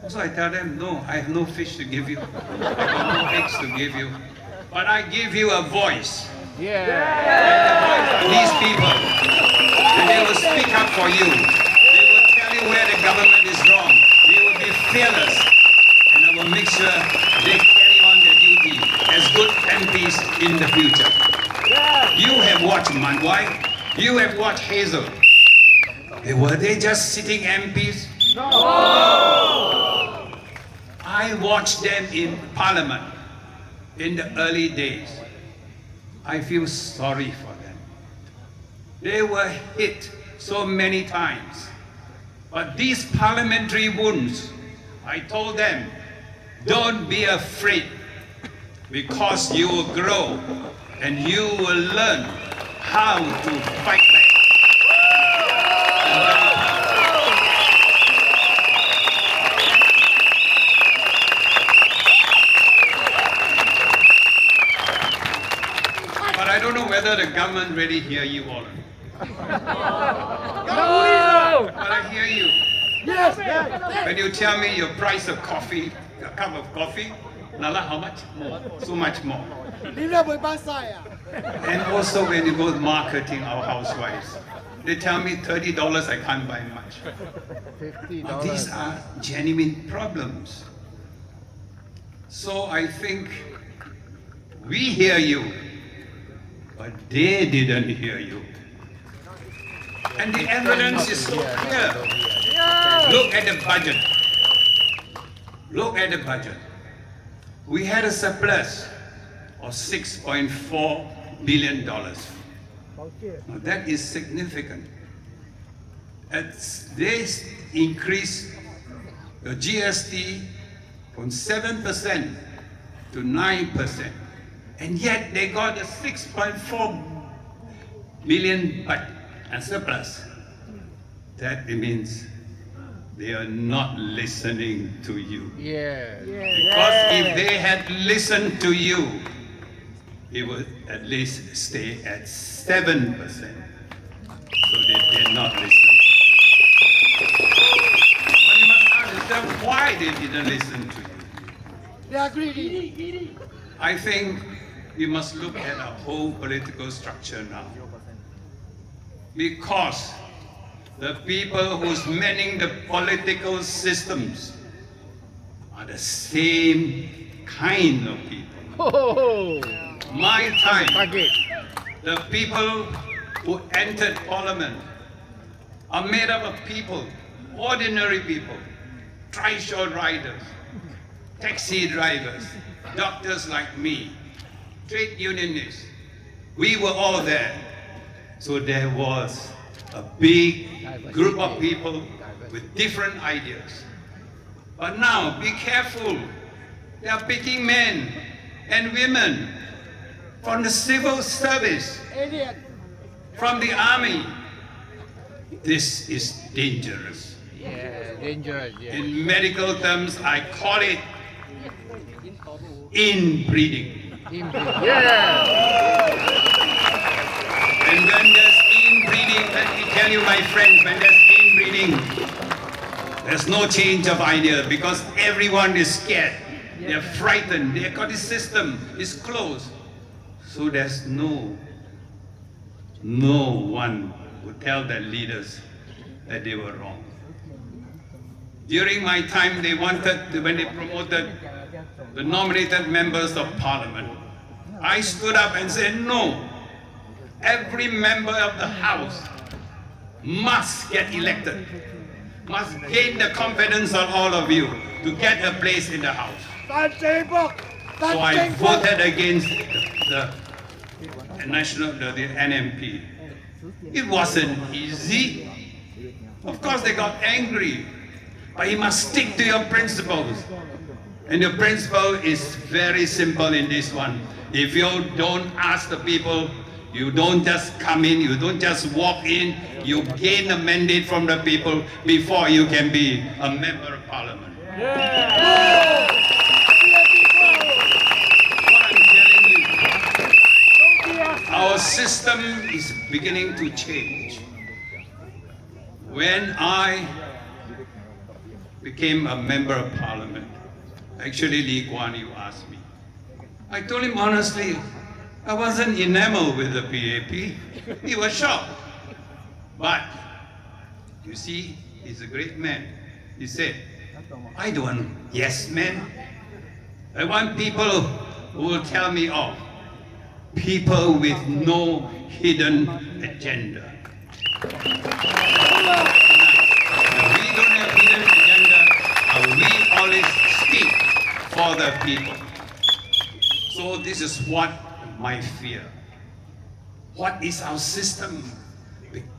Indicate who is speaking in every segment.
Speaker 1: So I tell them, no, I have no fish to give you. I got no eggs to give you. But I give you a voice.
Speaker 2: Yeah.
Speaker 1: And the voice of these people. And they will speak up for you. They will tell you where the government is wrong. They will be fearless. And I will make sure they carry on their duty as good MPs in the future. You have watched Manwai. You have watched Hazel. Were they just sitting MPs? No! I watched them in Parliament in the early days. I feel sorry for them. They were hit so many times. But these parliamentary wounds, I told them, don't be afraid, because you will grow and you will learn how to fight back. But I don't know whether the government really hear you all.
Speaker 2: No!
Speaker 1: But I hear you.
Speaker 2: Yes!
Speaker 1: When you tell me your price of coffee, a cup of coffee, Nala, how much more? So much more. And also when you go marketing our housewives, they tell me $30 I can't buy much. But these are genuine problems. So I think we hear you, but they didn't hear you. And the evidence is so clear. Look at the budget. Look at the budget. We had a surplus of $6.4 billion. Now that is significant. They increased the GST from 7% to 9%. And yet they got a 6.4 billion and surplus. That means they are not listening to you.
Speaker 2: Yeah.
Speaker 1: Because if they had listened to you, it would at least stay at 7%. So they did not listen. But you must ask yourself why they didn't listen to you.
Speaker 2: They are greedy.
Speaker 1: I think we must look at our whole political structure now. Because the people who's manning the political systems are the same kind of people.
Speaker 2: Oh,
Speaker 1: My time,
Speaker 2: Pagi.
Speaker 1: the people who entered parliament are made up of people, ordinary people, trishaw riders, taxi drivers, doctors like me, trade unionists. We were all there. So there was a big group of people with different ideas. But now, be careful. They are picking men and women from the civil service, from the army. This is dangerous.
Speaker 2: Yeah, dangerous. Yeah.
Speaker 1: In medical terms, I call it inbreeding.
Speaker 2: Yeah.
Speaker 1: And when there's inbreeding, let me tell you, my friends, when there's inbreeding, there's no change of idea because everyone is scared. They're frightened. The economic system is closed. So there's no one who tell the leaders that they were wrong. During my time, when they promoted the nominated members of parliament, I stood up and said, no, every member of the house must get elected, must gain the confidence of all of you to get a place in the house.
Speaker 2: Tan Cheng Bock.
Speaker 1: So I voted against the NMP. It wasn't easy. Of course they got angry, but you must stick to your principles. And your principle is very simple in this one. If you don't ask the people, you don't just come in, you don't just walk in, you gain a mandate from the people before you can be a member of parliament. What I'm telling you, our system is beginning to became a member of parliament, actually Lee Kuan Yew asked me. I told him honestly, I wasn't enamored with the PAP. He was shocked. But, you see, he's a great man. He said, I don't want yes men. I want people who will tell me off. People with no hidden agenda. We don't have hidden agenda. We always speak for the people. So this is what my fear. What is our system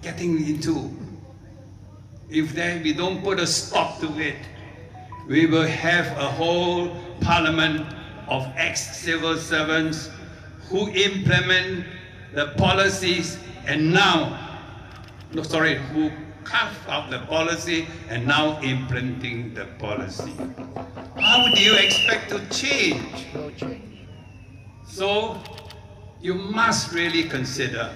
Speaker 1: getting into? If we don't put a stop to it, we will have a whole parliament of ex-civil servants who implement the policies and who carve out the policy and now implementing the policy. How do you expect to change?
Speaker 2: No change.
Speaker 1: So you must really consider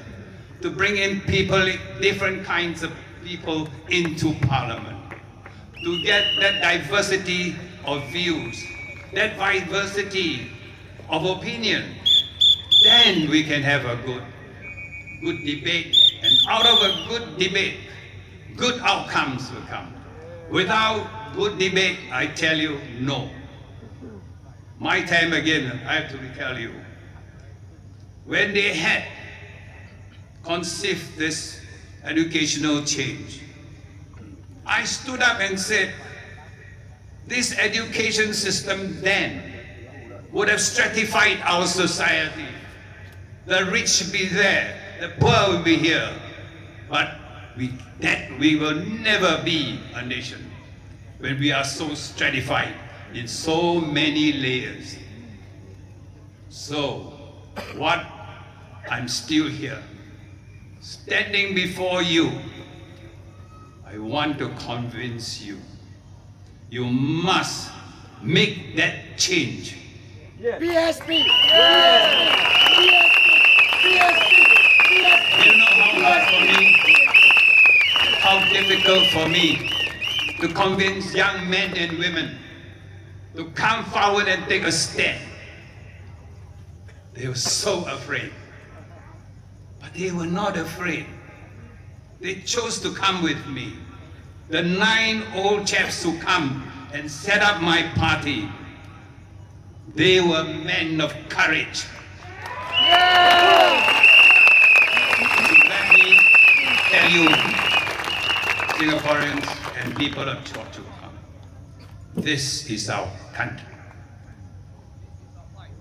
Speaker 1: to bring in people, different kinds of people into parliament, to get that diversity of views, that diversity of opinion. Then we can have a good debate, and out of a good debate, good outcomes will come. Without good debate, I tell you, no. My time again, I have to tell you, when they had conceived this educational change, I stood up and said, this education system then would have stratified our society. The rich will be there, the poor will be here, but we will never be a nation when we are so stratified in so many layers. So, what I'm still here, standing before you, I want to convince you, you must make that change.
Speaker 2: PSP!
Speaker 1: You know how hard for me, how difficult for me to convince young men and women to come forward and take a stand. They were so afraid. But they were not afraid. They chose to come with me. The 9 old chaps who come and set up my party, they were men of courage. Let me tell you, Singaporeans and people of Choa, this is our country.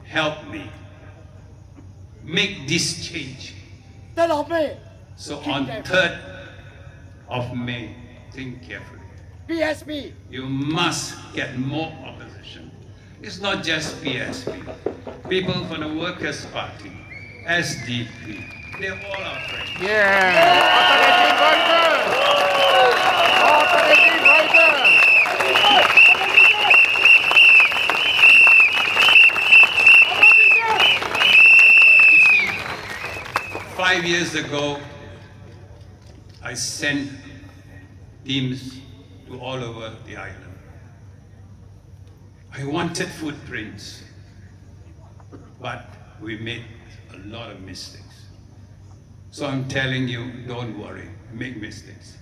Speaker 1: Help me make this change. So on 3rd of May, think carefully.
Speaker 2: PSP!
Speaker 1: You must get more opposition. It's not just PSP. People from the Workers' Party, SDP, they're all our friends. You see, 5 years ago, I sent teams to all over the island. I wanted footprints, but we made a lot of mistakes. So I'm telling you, don't worry, make mistakes.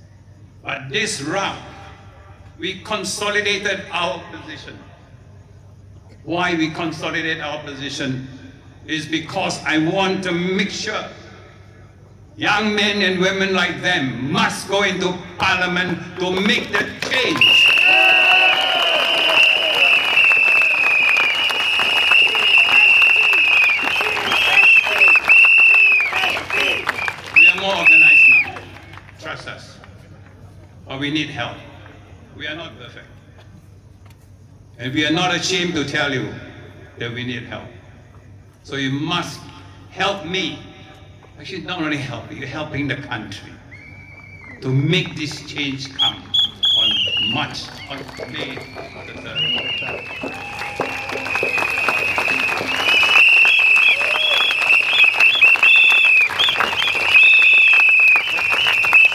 Speaker 1: But this round, we consolidated our position. Why we consolidate our position is because I want to make sure young men and women like them must go into parliament to make the change. We are more organized now. Trust us. But we need help. We are not perfect. And we are not ashamed to tell you that we need help. So you must help me. Actually, not only help, you're helping the country to make this change come on May the 3rd.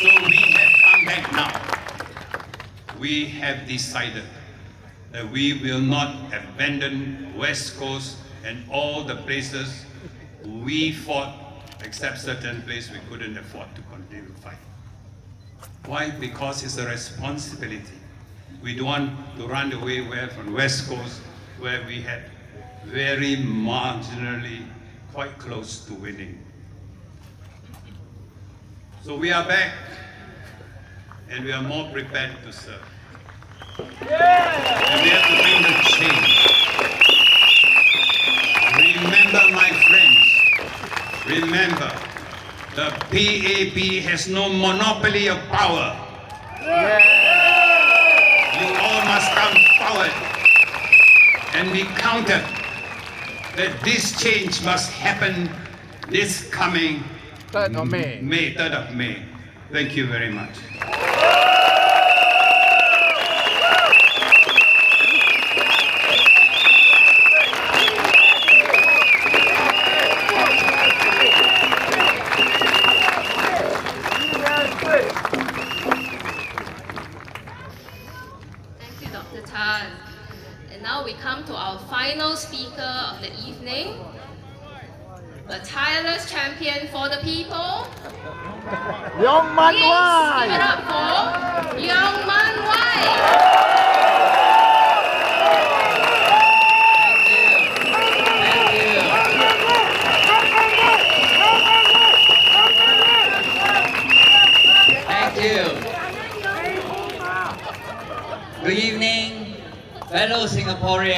Speaker 1: So we have come back now. We have have decided that we will not abandon West Coast and all the places we fought, except certain places we couldn't afford to continue to fight. Why? Because it's a responsibility. We don't want to run away from West Coast, where we had very marginally quite close to winning. So we are back, and we are more prepared to serve. And we have to bring the change. Remember, my friends, remember, the PAP has no monopoly of power. You all must come forward and be counted that this change must happen this coming
Speaker 2: 3rd of May.
Speaker 1: 3rd of May. Thank you very much.
Speaker 3: Thank you, Dr. Tan. And now we come to our final speaker of the evening, the tireless champion for the people.
Speaker 2: Yong Man
Speaker 3: Please give it
Speaker 2: Wai.
Speaker 3: up for Yong Man Wai.
Speaker 4: Thank you. Good evening, fellow Singaporeans.